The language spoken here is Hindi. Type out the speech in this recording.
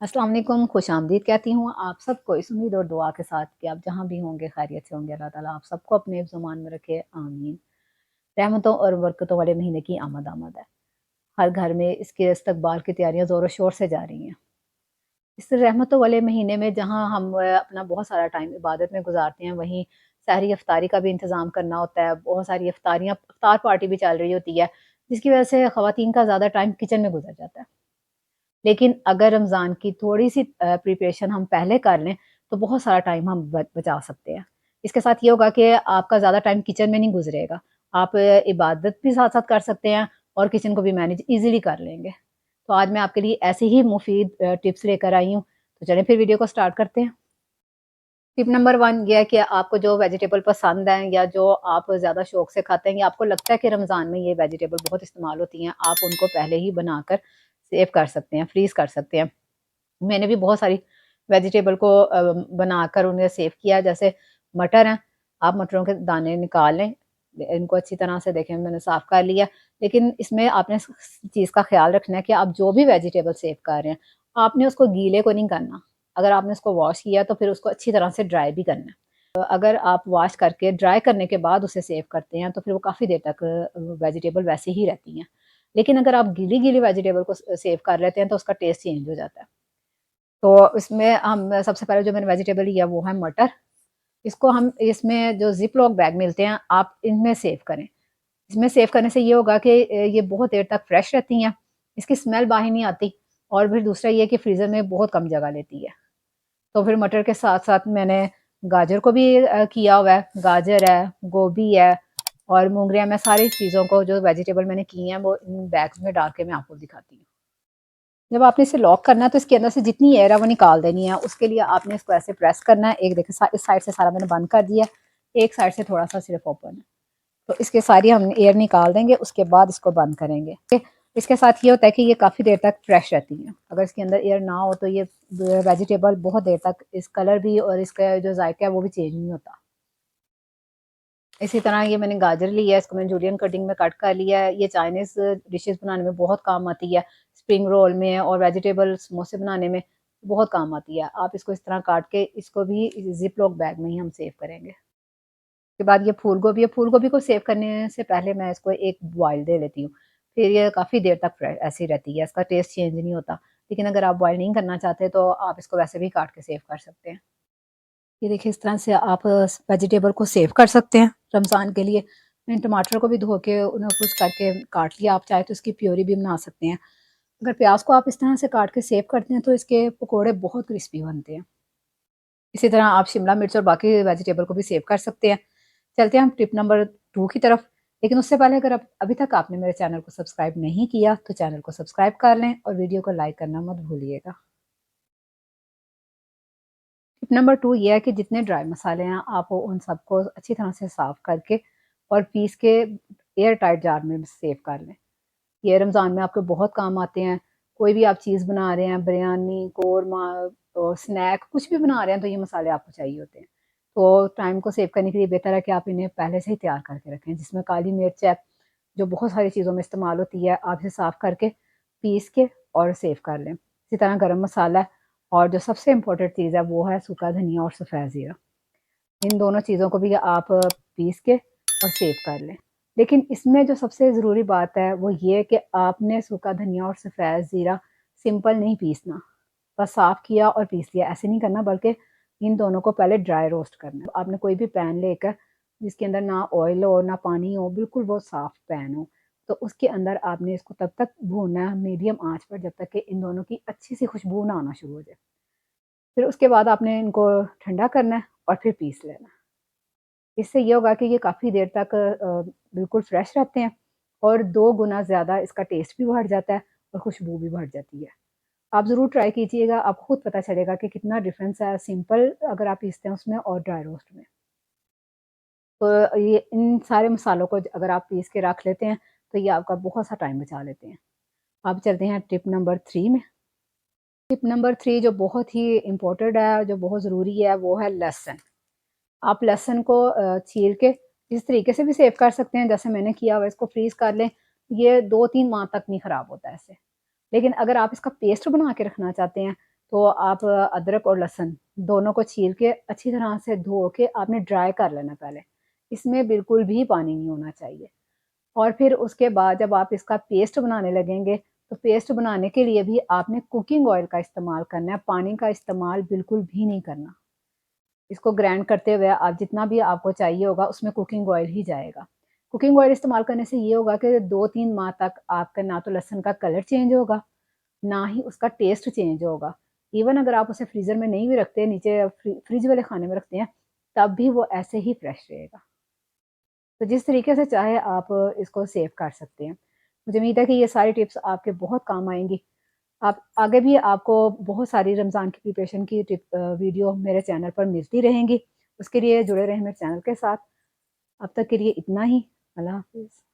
अस्सलाम वालेकुम, खुशामदीद कहती हूँ आप सबको इस उम्मीद और दुआ के साथ कि आप जहाँ भी होंगे खैरियत से होंगे। अल्लाह ताला आप सबको अपने हिफ्ज़ व मान में रखे, आमीन। रहमतों और बरकतों वाले महीने की आमद है। हर घर में इसके इस्तकबाल की तैयारियाँ ज़ोर-शोर से जारी हैं। इस रहमतों वाले महीने में जहाँ हम अपना बहुत सारा टाइम इबादत में गुज़ारते हैं, वहीं सहरी इफ्तारी का भी इंतज़ाम करना होता है। बहुत सारी इफ्तार पार्टी भी चल रही होती है, जिसकी वजह से ख़वातीन का ज़्यादा टाइम किचन में गुज़र जाता है। लेकिन अगर रमज़ान की थोड़ी-सी प्रिपरेशन हम पहले कर लें, तो बहुत सारा टाइम हम बचा सकते हैं। इसके साथ ये होगा कि आपका ज़्यादा टाइम किचन में नहीं गुज़रेगा। आप इबादत भी साथ-साथ कर सकते हैं और किचन को भी मैनेज ईज़िली कर लेंगे। तो आज मैं आपके लिए ऐसे ही मुफ़ीद टिप्स लेकर आई हूँ। तो चलें फिर वीडियो को स्टार्ट करते हैं। टिप नंबर 1 ये है कि आपको जो वेजिटेबल पसंद हैं या जो आप ज़्यादा शौक से खाते हैं या आपको लगता है कि रमज़ान में ये वेजिटेबल बहुत इस्तेमाल होती हैं, आप उनको पहले ही बनाकर सेव कर सकते हैं, फ्रीज़ कर सकते हैं। मैंने भी बहुत सारी वेजिटेबल को बनाकर उन्हें सेव किया। जैसे मटर हैं, आप मटरों के दाने निकाल लें, इनको अच्छी तरह से देखें मैंने साफ़ कर लिया। लेकिन इसमें आपने इस चीज़ का ख़्याल रखना है कि आप जो भी वेजिटेबल सेव कर रहे हैं, आपने उसको गीले को नहीं करना। अगर आपने उसको वॉश किया तो फिर उसको अच्छी तरह से ड्राई भी करना है। अगर आप वॉश करके ड्राई करने के बाद उसे सेव करते हैं, तो फिर वो काफ़ी देर तक वेजिटेबल वैसे ही रहती हैं। लेकिन अगर आप गीली-गीली वेजिटेबल को सेव कर लेते हैं, तो उसका टेस्ट चेंज हो जाता है। तो इसमें हम सबसे पहले जो मैंने वेजिटेबल लिया वो है मटर। इसको हम इसमें जो ज़िप लॉक बैग मिलते हैं आप इनमें सेव करें। इसमें सेव करने से ये होगा कि ये बहुत देर तक फ्रेश रहती हैं, इसकी स्मेल बाहर नहीं आती और फिर दूसरा ये कि फ्रीज़र में बहुत कम जगह लेती है। तो फिर मटर के साथ-साथ मैंने गाजर को भी किया हुआ है। गाजर है, गोभी है और मोंगरियाँ, मैं सारी चीज़ों को जो वेजिटेबल मैंने की हैं वो इन बैग्स में डाल के मैं आपको दिखाती हूँ। जब आपने इसे लॉक करना है तो इसके अंदर से जितनी एयर है वो निकाल देनी है। उसके लिए आपने इसको ऐसे प्रेस करना है। एक देखिए इस साइड से सारा मैंने बंद कर दिया, एक साइड से थोड़ा-सा सिर्फ ओपन है। तो इसके सारी हम एयर निकाल देंगे, उसके बाद इसको बंद करेंगे। इसके साथ ये होता है कि ये काफ़ी देर तक फ्रेश रहती हैं। अगर इसके अंदर एयर ना हो तो ये वेजिटेबल बहुत देर तक इस कलर भी और इसका जो जायका है वो भी चेंज नहीं होता। इसी तरह ये मैंने गाजर ली है, इसको मैंने जूलियन कटिंग में कट कर लिया है। ये चाइनीज़ डिशेज़ बनाने में बहुत काम आती है, स्प्रिंग रोल में और वेजिटेबल समोसे बनाने में बहुत काम आती है। आप इसको इस तरह काट के इसको भी ज़िप लॉक बैग में ही हम सेव करेंगे। उसके बाद ये फूल गोभी है, फूल गोभी को सेव करने से पहले मैं इसको एक बॉयल दे लेती हूँ। फिर ये काफ़ी देर तक ऐसे ही रहती है, इसका टेस्ट चेंज नहीं होता। लेकिन अगर आप बॉयल नहीं करना चाहते तो आप इसको वैसे भी काट के सेव कर सकते हैं। ये देखिए इस तरह से आप वेजिटेबल को सेव कर सकते हैं रमज़ान के लिए। मैंने टमाटर को भी धो के उन्हें कुछ करके काट लिया, आप चाहे तो इसकी प्योरी भी बना सकते हैं। अगर प्याज को आप इस तरह से काट के सेव करते हैं तो इसके पकोड़े बहुत क्रिस्पी बनते हैं। इसी तरह आप शिमला मिर्च और बाकी वेजिटेबल को भी सेव कर सकते हैं। चलते हैं हम टिप नंबर 2 की तरफ। लेकिन उससे पहले अगर आप अभी तक आपने मेरे चैनल को सब्सक्राइब नहीं किया तो चैनल को सब्सक्राइब कर लें और वीडियो को लाइक करना मत भूलिएगा। टिप नंबर 2 ये है कि जितने ड्राई मसाले हैं आप उन सबको अच्छी तरह से साफ़ करके और पीस के एयर टाइट जार में सेव कर लें। ये रमज़ान में आपके बहुत काम आते हैं। कोई भी आप चीज़ बना रहे हैं, बिरयानी, कोरमा और स्नैक कुछ भी बना रहे हैं तो ये मसाले आपको चाहिए होते हैं। तो टाइम को सेव करने के लिए बेहतर है कि आप इन्हें पहले से ही तैयार करके रखें। जिसमें काली मिर्च है, जो बहुत सारी चीज़ों में इस्तेमाल होती है, आप इसे साफ़ करके, पीस के और सेव कर लें। इसी तरह गरम मसाला और जो सबसे इम्पोर्टेंट चीज़ है वो है सूखा धनिया और सफ़ेद ज़ीरा। इन दोनों चीज़ों को भी आप पीस के और सेव कर लें। लेकिन इसमें जो सबसे ज़रूरी बात है वो ये है कि आपने सूखा धनिया और सफ़ेद ज़ीरा सिंपल नहीं पीसना। बस साफ़ किया और पीस लिया, ऐसे नहीं करना, बल्कि इन दोनों को पहले ड्राई रोस्ट करना है। आपने कोई भी पैन लेकर जिसके अंदर ना ऑयल हो, ना पानी हो, बिल्कुल वो साफ़ पैन हो, तो उसके अंदर आपने इसको तब तक भूनना है मीडियम आँच पर जब तक कि इन दोनों की अच्छी सी खुशबू ना आना शुरू हो जाए। फिर उसके बाद आपने इनको ठंडा करना है और फिर पीस लेना है। इससे ये होगा कि ये काफ़ी देर तक बिल्कुल फ्रेश रहते हैं और 2 गुना ज़्यादा इसका टेस्ट भी बढ़ जाता है और खुशबू भी बढ़ जाती है। आप ज़रूर ट्राई कीजिएगा, आपको खुद पता चलेगा कि कितना डिफ़रेंस है सिंपल अगर आप पीसते हैं उसमें और ड्राई रोस्ट में। तो ये इन सारे मसालों को अगर आप पीस के रख लेते हैं, तो ये आपका बहुत सा टाइम बचा लेते हैं। अब चलते हैं टिप नंबर 3 में। टिप नंबर 3 जो बहुत ही इम्पोर्टेंट है, जो बहुत ज़रूरी है, वो है लहसुन। आप लहसुन को छील के इस तरीके से भी सेव कर सकते हैं जैसे मैंने किया हुआ है, इसको फ्रीज़ कर लें, ये 2-3 माह तक नहीं ख़राब होता है इससे। लेकिन अगर आप इसका पेस्ट बना के रखना चाहते हैं, तो आप अदरक और लहसुन दोनों को छील के अच्छी तरह से धो के आपने ड्राई कर लेना पहले। इसमें बिल्कुल भी पानी नहीं होना चाहिए। और फिर उसके बाद जब आप इसका पेस्ट बनाने लगेंगे, तो पेस्ट बनाने के लिए भी आपने कुकिंग ऑयल का इस्तेमाल करना है, पानी का इस्तेमाल बिल्कुल भी नहीं करना। इसको ग्राइंड करते हुए आप जितना भी आपको चाहिए होगा उसमें कुकिंग ऑयल ही जाएगा। कुकिंग ऑयल इस्तेमाल करने से ये होगा कि 2-3 माह तक आपका ना तो लहसुन का कलर चेंज होगा, ना ही उसका टेस्ट चेंज होगा। इवन अगर आप उसे फ्रीज़र में नहीं भी रखते, नीचे फ्रिज वाले खाने में रखते हैं, तब भी वो ऐसे ही फ्रेश रहेगा। तो जिस तरीके से चाहे आप इसको सेव कर सकते हैं। मुझे उम्मीद है कि ये सारी टिप्स आपके बहुत काम आएँगी। आप आगे भी आपको बहुत सारी रमज़ान की प्रिपरेशन की वीडियो मेरे चैनल पर मिलती रहेंगी। उसके लिए जुड़े रहें मेरे चैनल के साथ। अब तक के लिए इतना ही। अल्लाह हाफ़िज़।